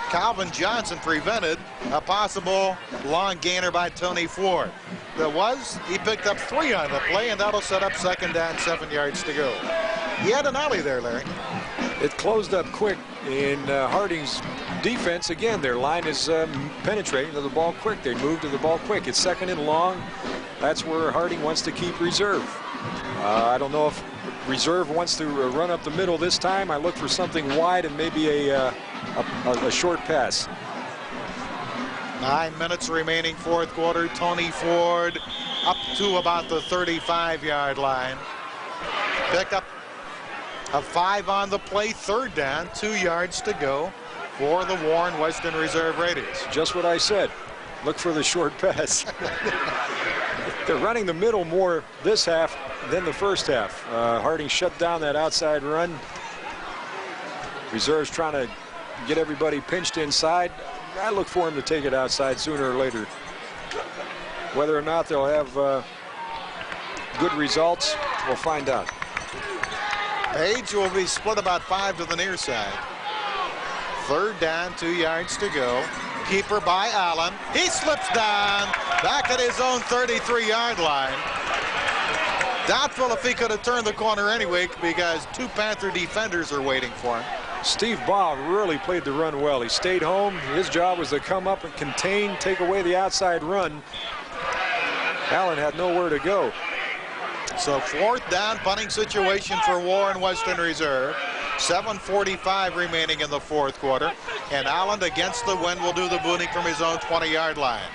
Calvin Johnson, prevented a possible long gainer by Tony Ford. He picked up 3 on the play, and that'll set up second down, 7 yards to go. He had an alley there, Larry. It closed up quick in Harding's defense. Again, their line is penetrating to the ball quick. They move to the ball quick. It's second and long. That's where Harding wants to keep reserve. I don't know if reserve wants to run up the middle this time. I look for something wide and maybe a short pass. 9 minutes remaining fourth quarter. Tony Ford up to about the 35-yard line. Picked up a 5 on the play, third down, 2 yards to go for the Warren Western Reserve Raiders. Just what I said. Look for the short pass. They're running the middle more this half than the first half. Harding shut down that outside run. Reserve's trying to get everybody pinched inside. I look for him to take it outside sooner or later. Whether or not they'll have good results, we'll find out. Page will be split about 5 to the near side. Third down, 2 yards to go. Keeper by Allen. He slips down back at his own 33-yard line. Doubtful if he could have turned the corner anyway, because 2 Panther defenders are waiting for him. Steve Baugh really played the run well. He stayed home. His job was to come up and contain, take away the outside run. Allen had nowhere to go. So fourth down, punting situation for Warren Western Reserve. 7:45 remaining in the fourth quarter. And Allen, against the wind, will do the booting from his own 20-yard line.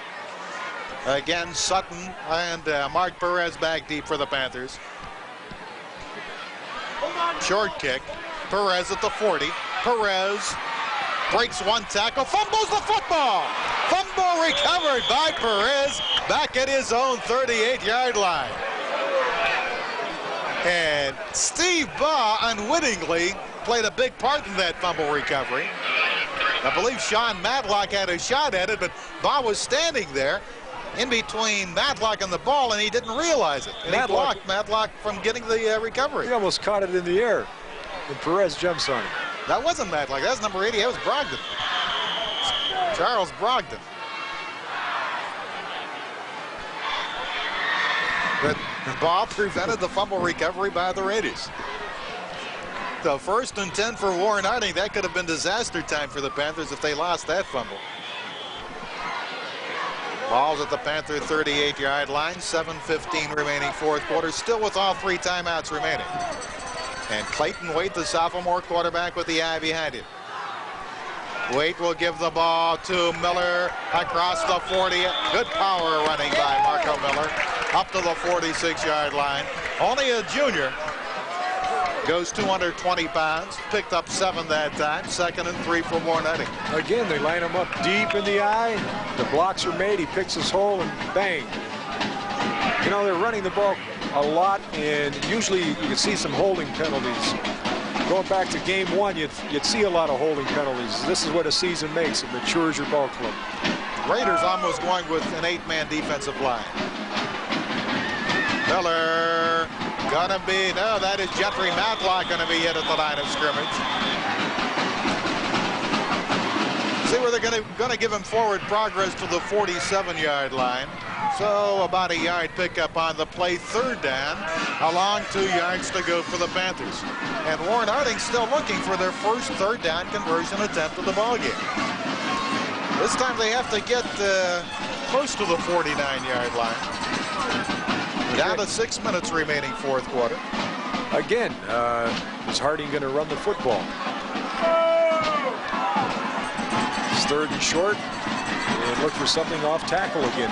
Again, Sutton and Mark Perez back deep for the Panthers. Short kick. Perez at the 40. Perez breaks one tackle, fumbles the football. Fumble recovered by Perez back at his own 38-yard line. And Steve Baugh unwittingly played a big part in that fumble recovery. I believe Sean Matlock had a shot at it, but Baugh was standing there in between Matlock and the ball, and he didn't realize it. And he blocked Matlock from getting the recovery. He almost caught it in the air, and Perez jumps on him. That wasn't Matlock. That was number 80. That was Brogdon. Charles Brogdon. But Baugh prevented the fumble recovery by the Raiders. So 1st and 10 for Warren Harding. That could have been disaster time for the Panthers if they lost that fumble. Ball's at the Panther 38-yard line. 7:15 remaining fourth quarter. Still with all 3 timeouts remaining. And Clayton Waite, the sophomore quarterback, with the eye behind him. Waite will give the ball to Miller across the 40. Good power running by Marco Miller up to the 46-yard line. Only a junior. Goes 220 pounds. Picked up 7 that time. 2nd and 3 for Warren Harding. Again, they line him up deep in the eye. The blocks are made. He picks his hole and bang. You know, they're running the ball a lot, and usually you can see some holding penalties. Going back to game 1, you'd see a lot of holding penalties. This is what a season makes. It matures your ball club. Raiders almost going with an 8-man defensive line. Miller gonna be, no, that is Jeffrey Matlock gonna be hit at the line of scrimmage. See where they're gonna give him forward progress to the 47-yard line. So about a yard pickup on the play. Third down, a long 2 yards to go for the Panthers. And Warren Harding still looking for their first third down conversion attempt of the ballgame. This time they have to get close to the 49-yard line. Down to 6 minutes remaining fourth quarter. Again, is Harding going to run the football? It's 3rd and short. And look for something off tackle again.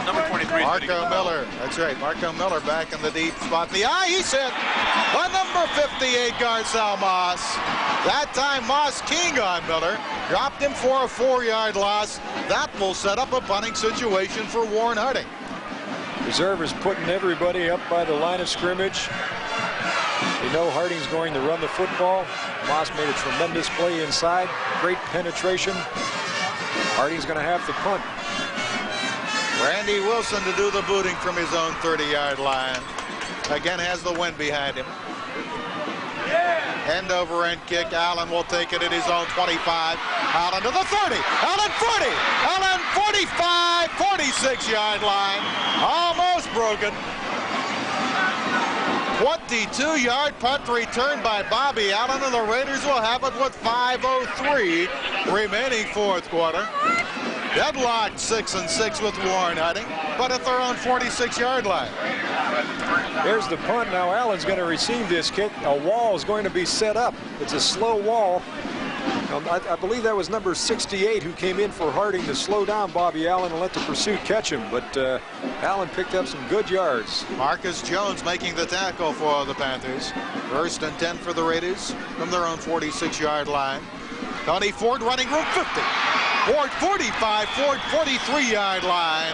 Number 23. Marco Miller. That's right. Marco Miller back in the deep spot. The eye, he's hit by number 58, Garcelle Moss. That time Moss king on Miller. Dropped him for a 4-yard loss. That will set up a punting situation for Warren Harding. Reserve is putting everybody up by the line of scrimmage. They know Harding's going to run the football. Moss made a tremendous play inside. Great penetration. Harding's going to have the punt. Randy Wilson to do the booting from his own 30-yard line. Again, has the wind behind him. End over end kick. Allen will take it at his own 25. Allen to the 30. Allen 40. Allen 45. 46-yard line. Almost broken. 22-yard punt return by Bobby Allen, and the Raiders will have it with 5:03 remaining fourth quarter. Deadlocked 6-6 with Warren Harding, but at their own 46-yard line. There's the punt. Now Allen's going to receive this kick. A wall is going to be set up. It's a slow wall. I believe that was number 68 who came in for Harding to slow down Bobby Allen and let the pursuit catch him. But Allen picked up some good yards. Marcus Jones making the tackle for the Panthers. 1st and 10 for the Raiders from their own 46-yard line. Tony Ford running room 50. Ford 45. Ford 43-yard line.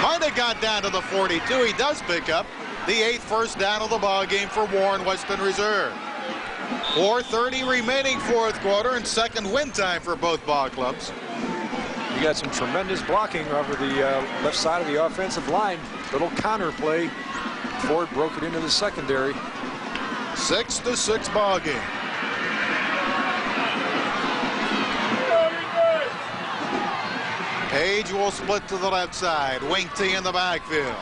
Might have got down to the 42. He does pick up the 8th first down of the ball game for Warren Western Reserve. 4:30 remaining fourth quarter and second win time for both ball clubs. You got some tremendous blocking over the left side of the offensive line. Little counter play. Ford broke it into the secondary. 6-6 ball game. Page will split to the left side. Wing T in the backfield.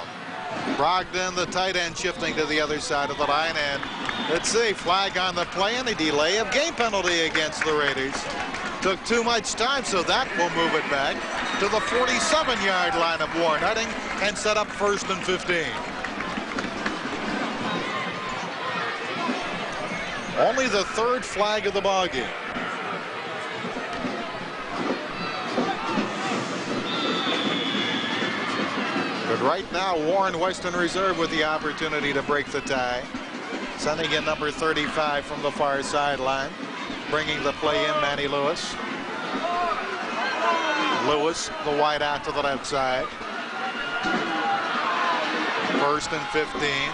Brogdon, the tight end, shifting to the other side of the line. And let's see, flag on the play and a delay of game penalty against the Raiders. Took too much time, so that will move it back to the 47-yard line of Warren Harding and set up 1st and 15. Only the 3rd flag of the ball game. But right now, Warren Western Reserve with the opportunity to break the tie. Sending in number 35 from the far sideline. Bringing the play in, Manny Lewis. Lewis, the wide out to the left side. 1st and 15.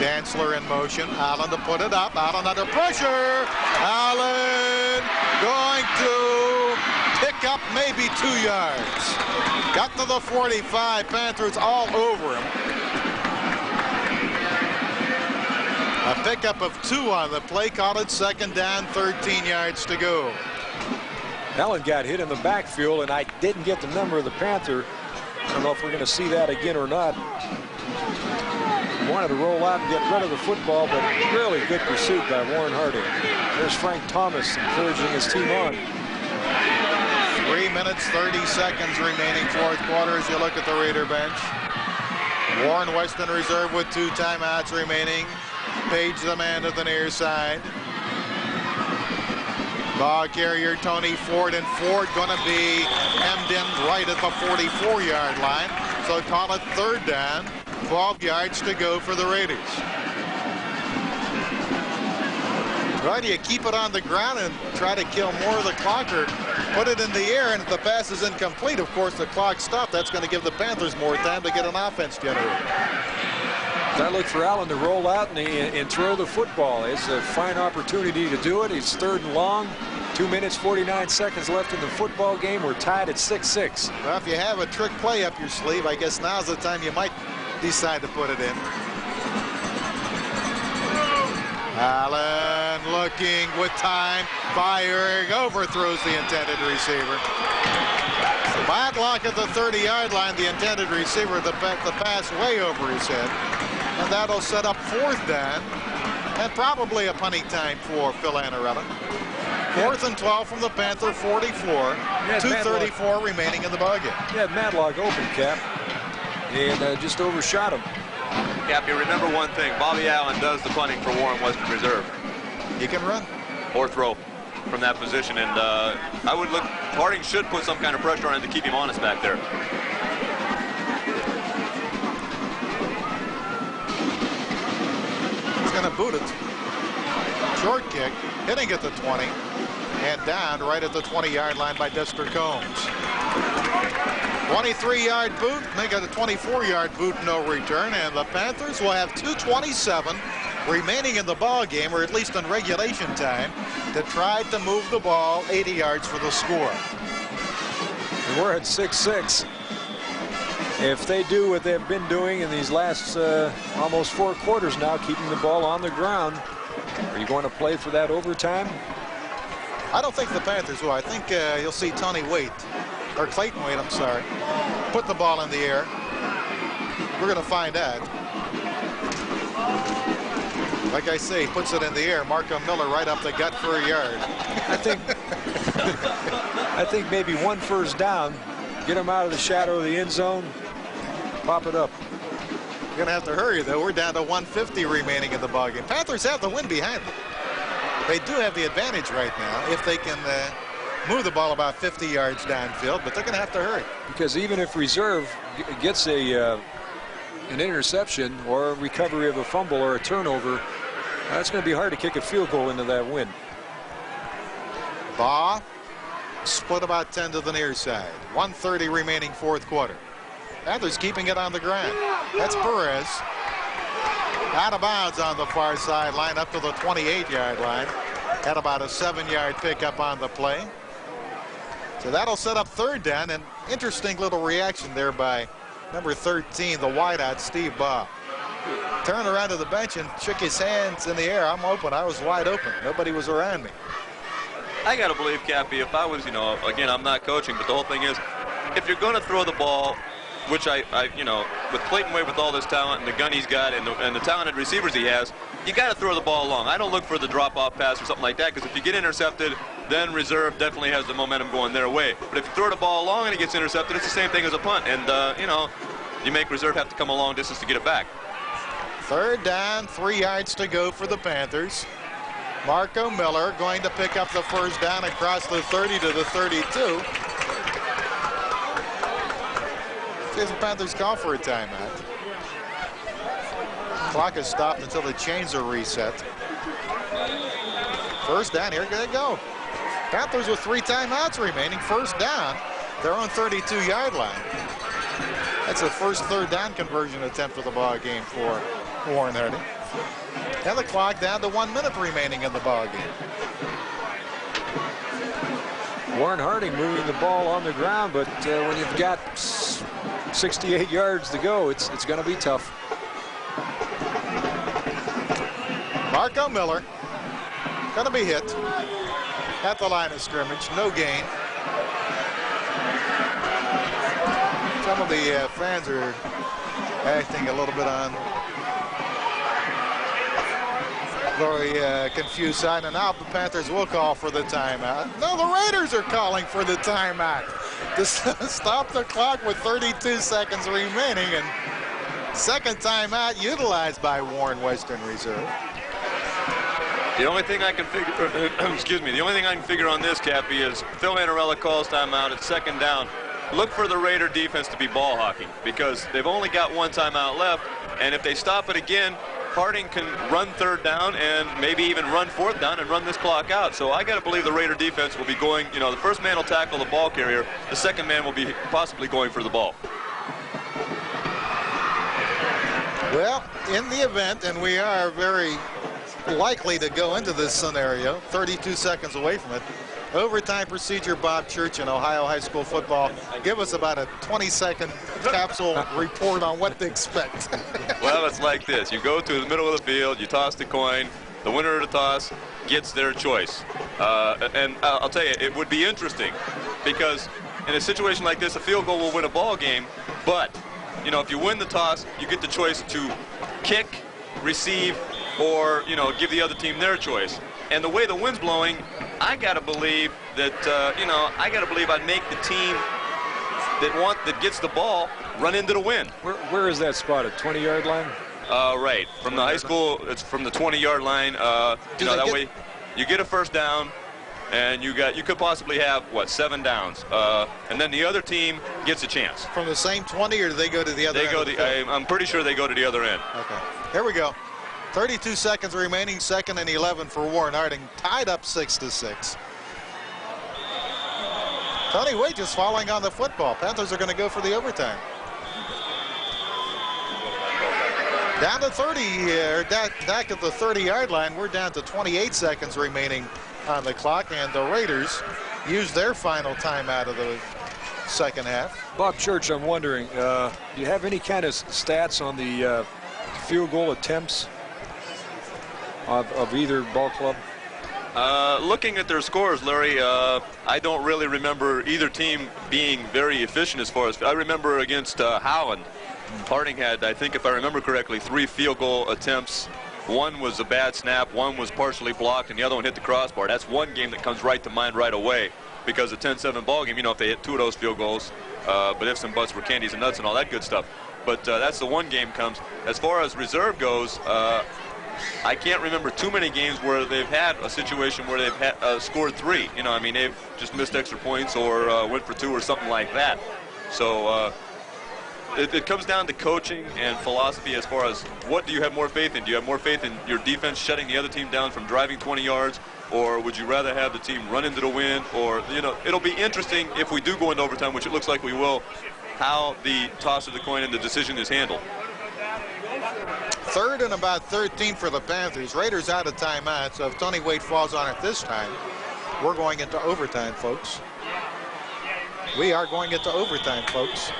Dantzler in motion. Allen to put it up. Allen under pressure. Allen going to pick up maybe 2 yards. Got to the 45. Panthers all over him. A pickup of 2 on the play. Called it 2nd down, 13 yards to go. Allen got hit in the backfield, and I didn't get the number of the Panther. I don't know if we're going to see that again or not. Wanted to roll out and get rid of the football, but really good pursuit by Warren Harding. There's Frank Thomas encouraging his team on. 3 minutes, 30 seconds remaining fourth quarter as you look at the Raider bench. Warren Western Reserve with 2 timeouts remaining. Page the man to the near side. Ball carrier Tony Ford, and Ford going to be hemmed in right at the 44-yard line. So call it 3rd down. 12 yards to go for the Raiders. Well, do you keep it on the ground and try to kill more of the clock, or put it in the air, and if the pass is incomplete, of course, the clock stopped. That's going to give the Panthers more time to get an offense generated. I look for Allen to roll out and throw the football. It's a fine opportunity to do it. It's 3rd and long. 2 minutes, 49 seconds left in the football game. We're tied at 6-6. Well, if you have a trick play up your sleeve, I guess now's the time you might decide to put it in. Allen looking with time, firing, overthrows the intended receiver. Bad luck at the 30-yard line. The intended receiver, the pass way over his head. And that'll set up 4th down and probably a punting time for Phil Annarella. 4th and 12 from the Panther 44. 2:34 remaining in the ballgame. He had Madlock open, Cap, and just overshot him. Cap, you remember one thing. Bobby Allen does the punting for Warren Western Reserve. He can run. Or throw from that position. And I would look, Harding should put some kind of pressure on him to keep him honest back there. He's going to boot it. Short kick, hitting at the 20, and down right at the 20-yard line by Dexter Combs. 23-yard boot, make it a 24-yard boot, no return, and the Panthers will have 2:27 remaining in the ball game, or at least in regulation time, to try to move the ball 80 yards for the score. And we're at 6-6. If they do what they've been doing in these last almost 4 quarters now, keeping the ball on the ground, are you going to play for that overtime? I don't think the Panthers will. I think you'll see Tony Waite, or Clayton Waite, I'm sorry, put the ball in the air. We're going to find out. Like I say, he puts it in the air. Marco Miller right up the gut for a yard. I think maybe 1 first down, get him out of the shadow of the end zone, pop it up. You're going to have to hurry, though. We're down to 1:50 remaining in the ballgame. Panthers have the win behind them. They do have the advantage right now if they can move the ball about 50 yards downfield, but they're going to have to hurry. Because even if reserve gets an interception or a recovery of a fumble or a turnover, it's going to be hard to kick a field goal into that win. Baugh split about 10 to the near side. 1:30 remaining 4th quarter. Panthers keeping it on the ground. That's Perez. Out of bounds on the far sideline up to the 28-yard line. Had about a 7-yard pickup on the play. So that'll set up 3rd down. An interesting little reaction there by number 13, the wideout, Steve Baugh. Turned around to the bench and shook his hands in the air. I'm open. I was wide open. Nobody was around me. I got to believe, Cappy, if I was, again, I'm not coaching, but the whole thing is, if you're going to throw the ball, which I with Clayton Waite with all this talent and the gun he's got and the talented receivers he has, you got to throw the ball long. I don't look for the drop-off pass or something like that, because if you get intercepted, then reserve definitely has the momentum going their way. But if you throw the ball long and it gets intercepted, it's the same thing as a punt. And, you make reserve have to come a long distance to get it back. 3rd down, 3 yards to go for the Panthers. Marco Miller going to pick up the first down across the 30 to the 32. The Panthers call for a timeout. Clock is stopped until the chains are reset. First down, here they go. Panthers with 3 timeouts remaining. First down, their own 32-yard line. That's the first 3rd down conversion attempt for the ball game for Warren Harding. And the clock down to 1 minute remaining in the ball game. Warren Harding moving the ball on the ground, but when you've got 68 yards to go, it's going to be tough. Marco Miller going to be hit at the line of scrimmage. No gain. Some of the fans are acting a little bit on very confused side, and now the Panthers will call for the timeout. No, the Raiders are calling for the timeout to stop the clock with 32 seconds remaining, and second timeout utilized by Warren Western Reserve. The only thing I can figure, excuse me, the only thing I can figure on this, Cappy, is Phil Annarella calls timeout at 2nd down. Look for the Raider defense to be ball hawking, because they've only got 1 timeout left, and if they stop it again, Harding can run 3rd down and maybe even run 4th down and run this clock out. So I got to believe the Raider defense will be going, the first man will tackle the ball carrier, the second man will be possibly going for the ball. Well, in the event, and we are very likely to go into this scenario, 32 seconds away from it, overtime procedure, Bob Church in Ohio high school football. Give us about a 20-second capsule report on what to expect. Well, it's like this. You go to the middle of the field, you toss the coin, the winner of the toss gets their choice. And I'll tell you, it would be interesting, because in a situation like this, a field goal will win a ball game, but, if you win the toss, you get the choice to kick, receive, or, give the other team their choice. And the way the wind's blowing, I got to believe that, I'd make the team that gets the ball run into the wind. Where is that spot? At 20-yard line? Right. From the high school, it's from the 20-yard line. That way you get a first down, and you could possibly have, 7 downs. And then the other team gets a chance. From the same 20, or do they go to the other end? I'm pretty sure they go to the other end. Okay. Here we go. 32 seconds remaining, 2nd and 11 for Warren Harding, tied up 6-6. Tony Waite just falling on the football. Panthers are going to go for the overtime. Down to 30, back at the 30-yard line. We're down to 28 seconds remaining on the clock, and the Raiders use their final timeout of the second half. Bob Church, I'm wondering, do you have any kind of stats on the field goal attempts of either ball club? Looking at their scores, Larry, I don't really remember either team being very efficient as far as. I remember against Howland, Harding had, I think if I remember correctly, 3 field goal attempts. One was a bad snap, one was partially blocked, and the other one hit the crossbar. That's one game that comes right to mind right away, because a 10-7 ball game, you know, if they hit 2 of those field goals, but ifs and buts were candies and nuts and all that good stuff. But that's the one game comes. As far as reserve goes, I can't remember too many games where they've had a situation where they've scored 3. You know, I mean, they've just missed extra points or went for 2 or something like that. So it comes down to coaching and philosophy as far as what do you have more faith in? Do you have more faith in your defense shutting the other team down from driving 20 yards? Or would you rather have the team run into the wind? Or, you know, it'll be interesting if we do go into overtime, which it looks like we will, how the toss of the coin and the decision is handled. 3rd and about 13 for the Panthers. Raiders out of timeout, so if Tony Wade falls on it this time, we're going into overtime, folks. We are going into overtime, folks.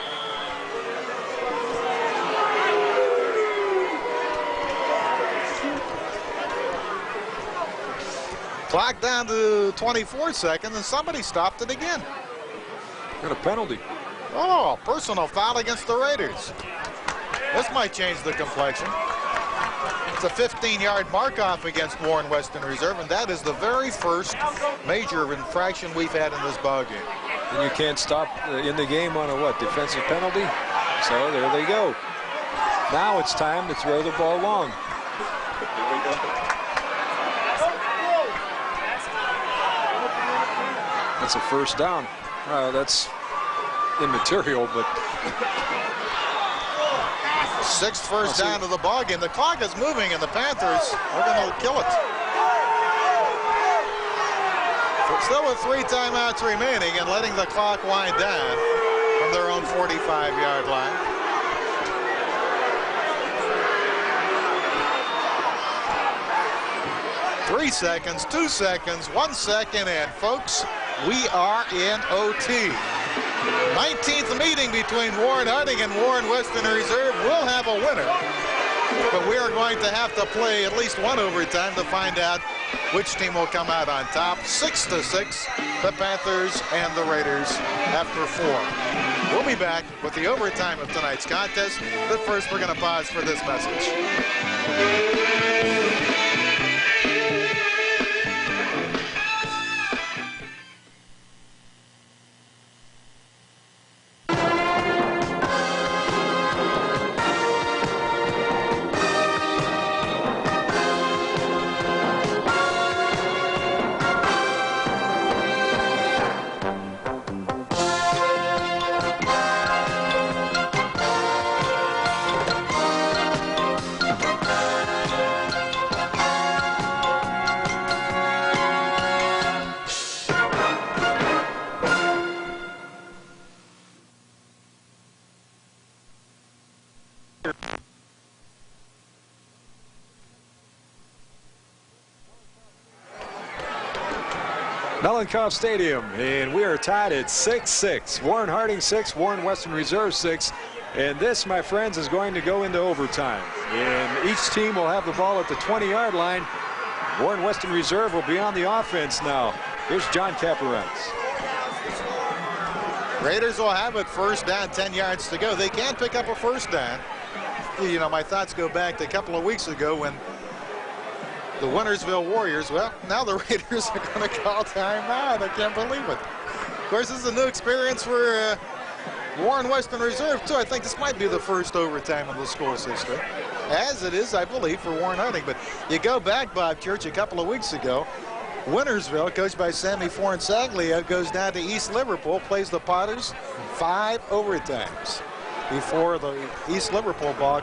Clock down to 24 seconds, and somebody stopped it again. Got a penalty. Oh, personal foul against the Raiders. This might change the complexion. It's a 15-yard mark-off against Warren Western Reserve, and that is the very first major infraction we've had in this ballgame. And you can't stop in the game on a what, defensive penalty? So there they go. Now it's time to throw the ball long. That's a first down. That's immaterial, but 6th first down of the ballgame. The clock is moving, and the Panthers are going to kill it. Still with 3 timeouts remaining and letting the clock wind down from their own 45-yard line. Three seconds, 2 seconds, 1 second, and folks, we are in OT. 19th meeting between Warren Harding and Warren Western Reserve. Will have a winner, but we are going to have to play at least one overtime to find out which team will come out on top. 6-6, the Panthers and the Raiders after 4. We'll be back with the overtime of tonight's contest, but first we're going to pause for this message. Mellencamp Stadium, and we are tied at 6-6. Warren Harding 6, Warren Western Reserve 6. And this, my friends, is going to go into overtime. And each team will have the ball at the 20-yard line. Warren Western Reserve will be on the offense now. Here's John Caparents. Raiders will have it first down, 10 yards to go. They can't pick up a first down. You know, my thoughts go back to a couple of weeks ago when the Wintersville Warriors, well, now the Raiders are going to call timeout. I can't believe it. Of course, this is a new experience for Warren Western Reserve, too. I think this might be the first overtime in the school's history, as it is, I believe, for Warren Harding. But you go back, Bob Church, a couple of weeks ago, Wintersville, coached by Sammy Forensaglio, goes down to East Liverpool, plays the Potters 5 overtimes before the East Liverpool ball.